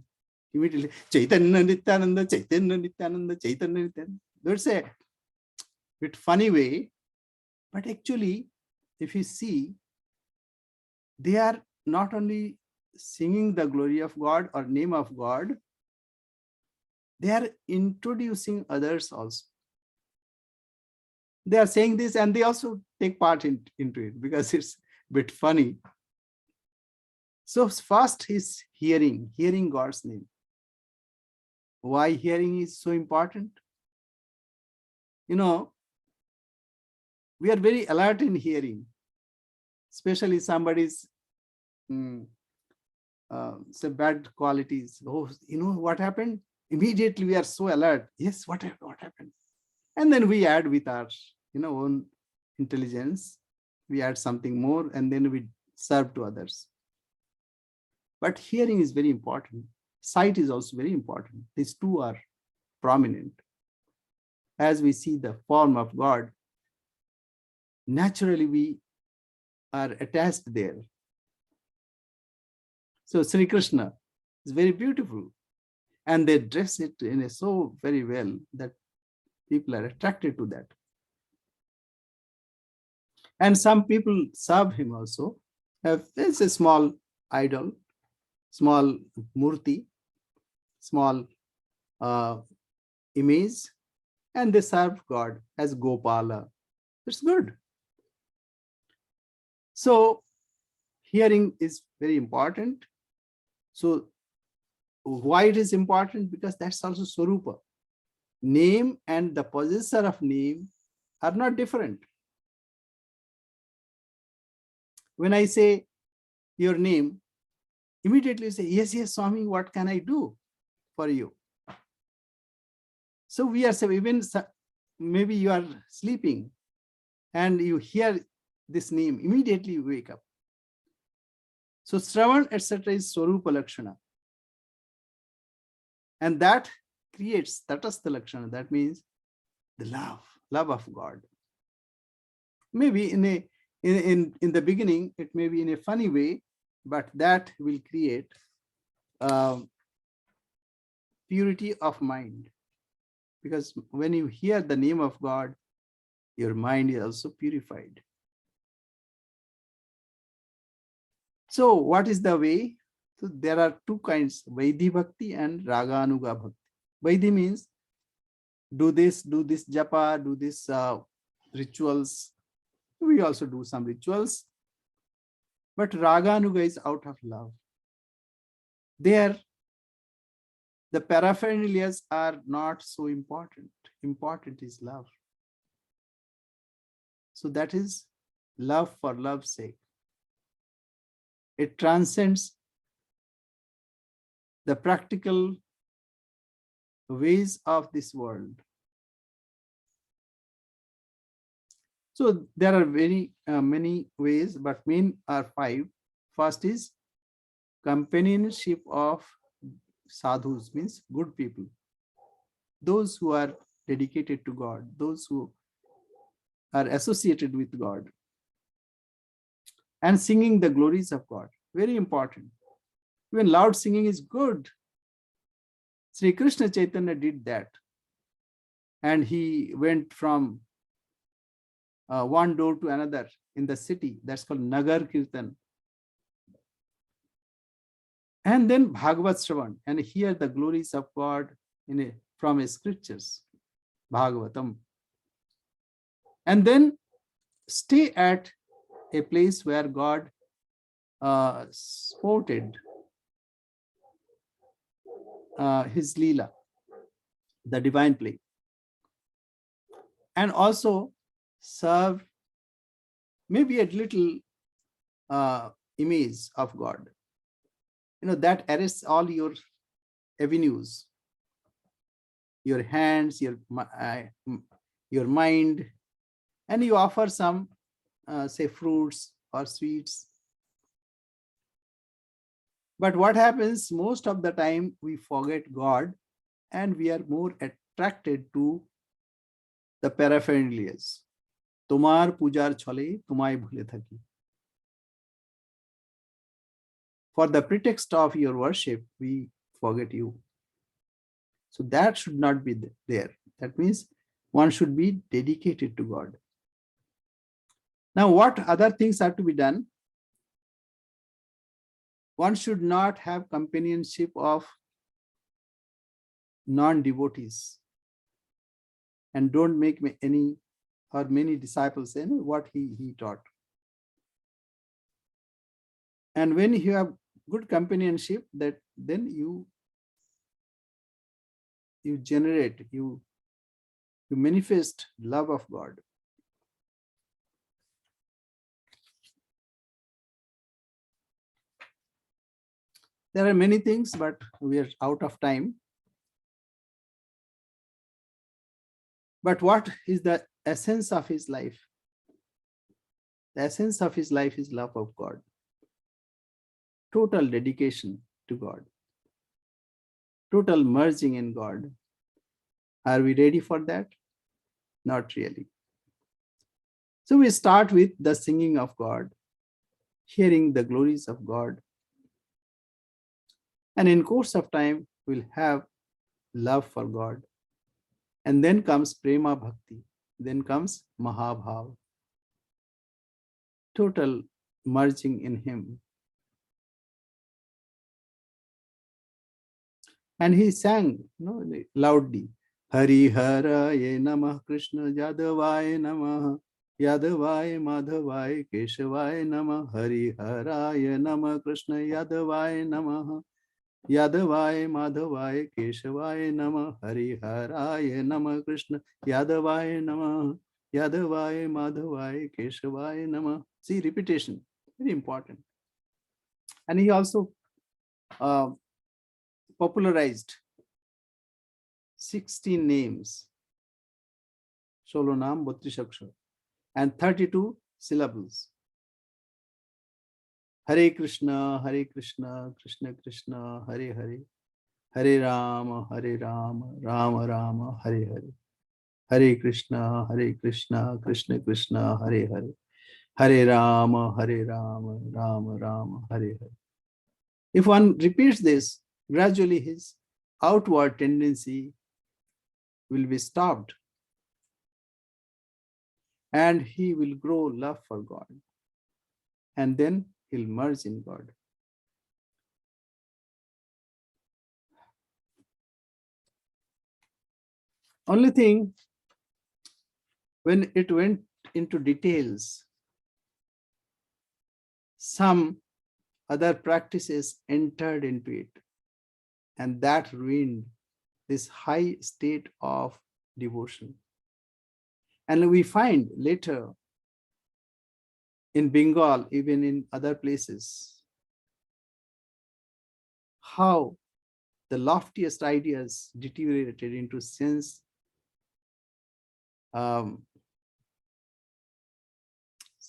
Immediately, Chaitanya Nityananda, Chaitanya Nityananda, Chaitanya Nityananda. That's a bit funny way, but actually, if you see, they are not only singing the glory of God or name of God, they are introducing others also. They are saying this and they also take part into it because it's a bit funny. So first is hearing God's name. Why hearing is so important? You know, we are very alert in hearing, especially somebody's say bad qualities. Oh, you know what happened? Immediately we are so alert. Yes, what happened? And then we add with our own intelligence, we add something more, and then we serve to others. But hearing is very important. Sight is also very important. These two are prominent. As we see the form of God, naturally we are attached there. So Sri Krishna is very beautiful, and they dress it in a so very well that people are attracted to that. And some people serve him also. It's a small idol, small murti, small image, and they serve God as Gopala. It's good. So hearing is very important. So why it is important? Because that's also Swarupa. Name and the possessor of name are not different. When I say your name, immediately you say, yes, Swāmī, what can I do for you? So we are saying, even maybe you are sleeping and you hear this name, immediately you wake up. So Shravan, etc. is Swarupa Lakshana. And that creates Tatastha Lakshana. That means the love of God. Maybe in the beginning, it may be in a funny way, but that will create purity of mind. Because when you hear the name of God, your mind is also purified. So what is the way? So there are two kinds, Vaidhi Bhakti and Raganuga Bhakti. Vaidhi means do this japa, do this rituals. We also do some rituals. But Raganuga is out of love. There, the paraphernalias are not so important. Important is love. So that is love for love's sake. It transcends the practical ways of this world. So there are very many ways, but main are 5. First is companionship of sadhus, means good people. Those who are dedicated to God, those who are associated with God. And singing the glories of God, very important. Even loud singing is good. Sri Kṛṣṇacaitanya did that. And he went from one door to another in the city. That's called Nagar Kirtan. And then Bhagavat Shravan, and hear the glories of God from his scriptures, Bhagavatam. And then stay at a place where God sported his Leela, the divine play. And also serve maybe a little image of God. That arrests all your avenues, your hands, your mind, and you offer some, say, fruits or sweets. But what happens most of the time, we forget God and we are more attracted to the paraphernalias. তোমার পূজার ছলে তোমায় ভুলে থাকি. For the pretext of your worship, we forget you. So that should not be there. That means one should be dedicated to God. Now, what other things are to be done? One should not have companionship of non-devotees, and don't make any or many disciples say what he taught. And when you have good companionship, that then you generate, you manifest love of God. There are many things, but we are out of time. But what is the essence of his life? The essence of his life is love of God. Total dedication to God. Total merging in God. Are we ready for that? Not really. So we start with the singing of God, hearing the glories of God. And in course of time, we'll have love for God. And then comes Prema Bhakti. Then comes Mahabhav. Total merging in him. And he sang loudly, Hari Haraye Namah Krishna Yadavaya Namah Yadavaya Madhavaya Keshavaya Namah Hari Haraya Namah Krishna Yadavaya Namah Yadavaya Madhavaya Keshavaya Namah Hari Haraya Namah Krishna Yadavaya Namah Yadavaya Madhavaya Keshavaya Namah. See, repetition, very important. And he also popularized 16 names, Solo Naam, 32 Akshar, and 32 syllables. Hare Krishna, Krishna Krishna, Hare Hare, Hare Rama, Rama Rama, Hare Hare, Hare Krishna, Krishna Krishna, Hare Hare, Hare Rama, Rama Rama, Hare Hare. If one repeats this, gradually his outward tendency will be stopped, and he will grow love for God, and then he'll merge in God. Only thing, when it went into details, some other practices entered into it, and that ruined this high state of devotion. And we find later in Bengal, even in other places, how the loftiest ideas deteriorated into sense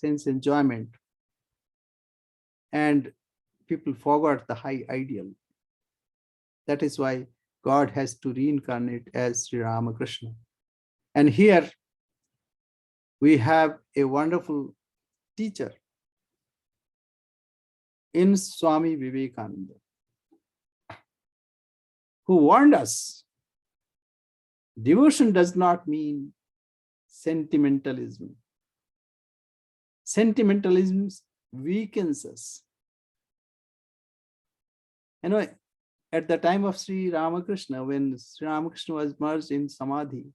enjoyment, and people forgot the high ideal. That is why God has to reincarnate as Sri Ramakrishna. And here we have a wonderful teacher in Swāmī Vivekananda, who warned us, devotion does not mean sentimentalism. Sentimentalism weakens us. At the time of Sri Ramakrishna, when Sri Ramakrishna was merged in Samadhi,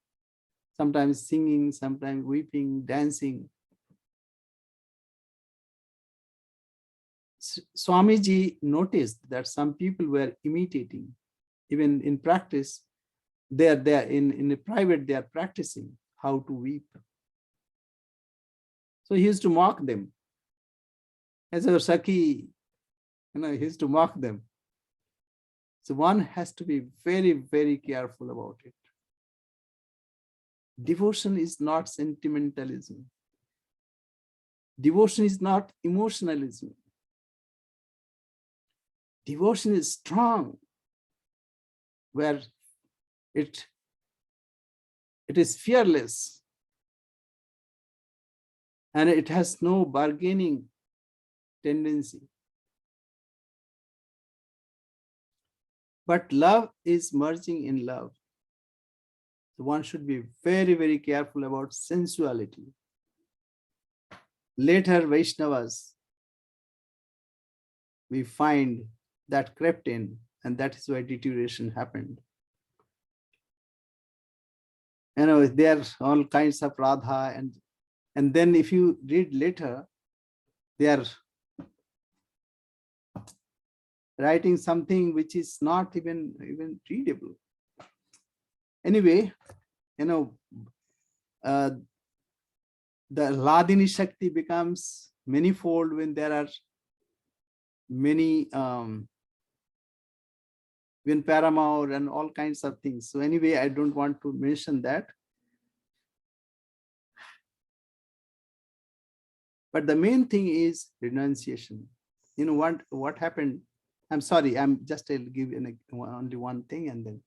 sometimes singing, sometimes weeping, dancing, Swamiji noticed that some people were imitating. Even in practice, they are there in private, they are practicing how to weep. So he used to mock them. As a Sakhi, he used to mock them. So one has to be very, very careful about it. Devotion is not sentimentalism. Devotion is not emotionalism. Devotion is strong, where it is fearless. and it has no bargaining tendency. But love is merging in love. So one should be very, very careful about sensuality. Later Vaishnavas, we find that crept in, and that is why deterioration happened. There are all kinds of Radha, and then if you read later, they are writing something which is not even readable. Anyway, the Ladini Shakti becomes manifold when there are many when paramour and all kinds of things. So anyway, I don't want to mention that. But the main thing is renunciation. What happened? I'm sorry, I'll give only one thing, and then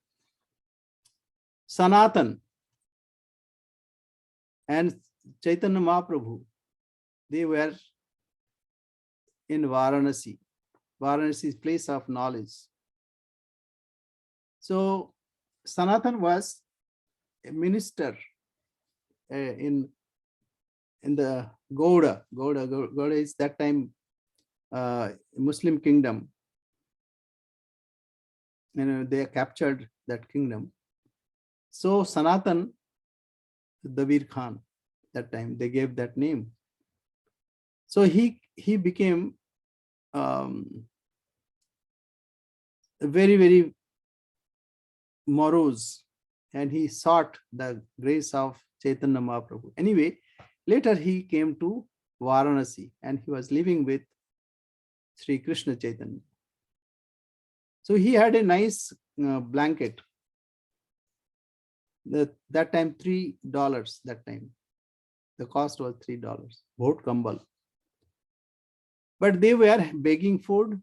Sanatan and Chaitanya Mahaprabhu, they were in Varanasi. Varanasi is place of knowledge. So Sanatan was a minister in the Gaudiya. Gaudiya is that time Muslim kingdom. They captured that kingdom. So Sanatan, Dabir Khan, that time they gave that name. So he became very, very morose, and he sought the grace of Chaitanya Mahaprabhu. Anyway, later he came to Varanasi, and he was living with Sri Kṛṣṇacaitanya. So he had a nice blanket. That time $3. That time the cost was $3. Bhot Kambal. But they were begging food,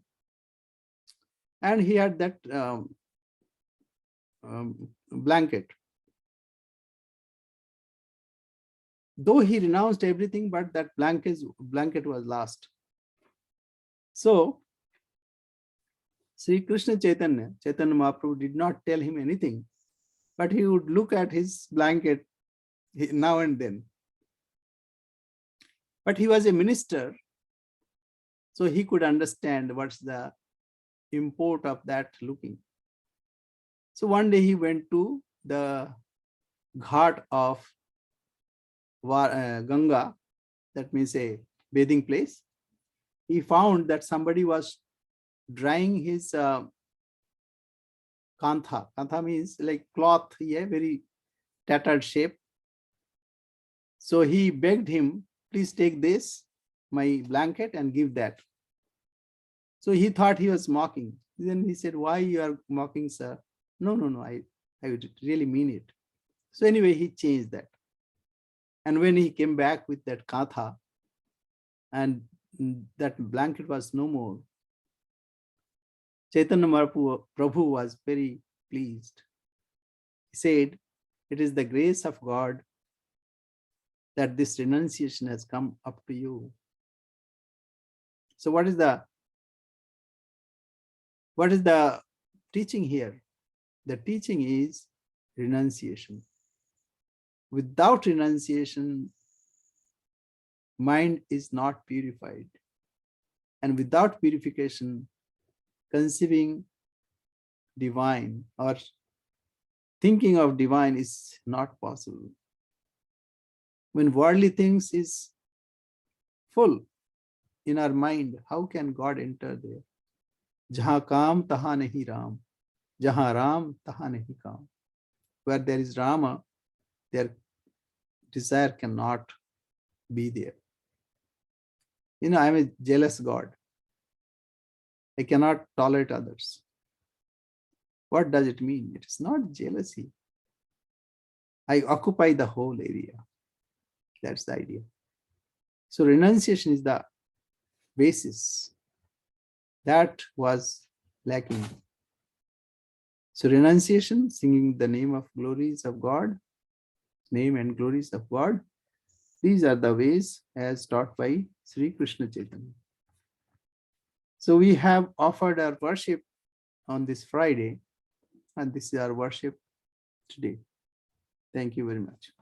and he had that blanket. Though he renounced everything, but that blanket was lost. So Sri Kṛṣṇacaitanya, Chaitanya Mahaprabhu did not tell him anything, but he would look at his blanket now and then. But he was a minister, so he could understand what's the import of that looking. So one day he went to the ghat of Ganga, that means a bathing place. He found that somebody was drying his kantha. Kantha means like cloth, very tattered shape. So he begged him, please take this, my blanket, and give that. So he thought he was mocking. Then he said, why you are mocking, sir? No, I would really mean it. So anyway, he changed that. And when he came back with that kantha, and that blanket was no more, Chaitanya Mahaprabhu was very pleased. He said, it is the grace of God that this renunciation has come up to you. So what is the teaching here? The teaching is renunciation. Without renunciation, mind is not purified. And without purification, conceiving divine or thinking of divine is not possible. When worldly things is full in our mind, how can God enter there? Jahan kaam taha nahi Ram. Jahan Ram taha nahi kaam. Where there is Rama, their desire cannot be there. I am a jealous God. I cannot tolerate others. What does it mean? It is not jealousy. I occupy the whole area. That's the idea. So renunciation is the basis. That was lacking. So renunciation, singing the name of glories of God, name and glories of God, These are the ways as taught by Sri Krishna Chaitanya. So we have offered our worship on this Friday, and this is our worship today. Thank you very much.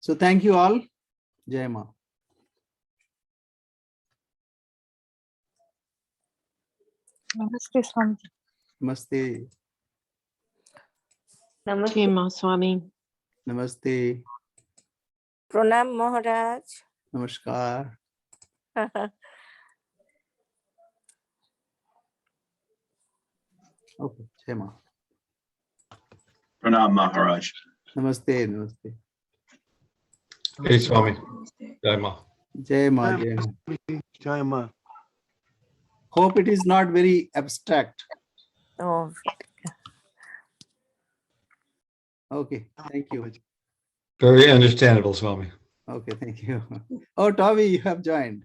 So thank you all. Jai Ma. Namaste, Swāmī. Namaste. Namaste. Swāmī. Namaste. Pranam Maharaj. Namaskar. Okay. Jai Ma. Pranam Maharaj. Namaste. Namaste. Hey, Swāmī. Jai Ma. Jai Ma. Jai Ma. Jai Ma. Hope it is not very abstract. Oh, Okay. Thank you. Very understandable, Swāmī. Okay. Thank you. Oh, Tavi, you have joined.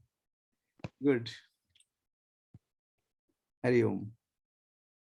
Good. Hari Om.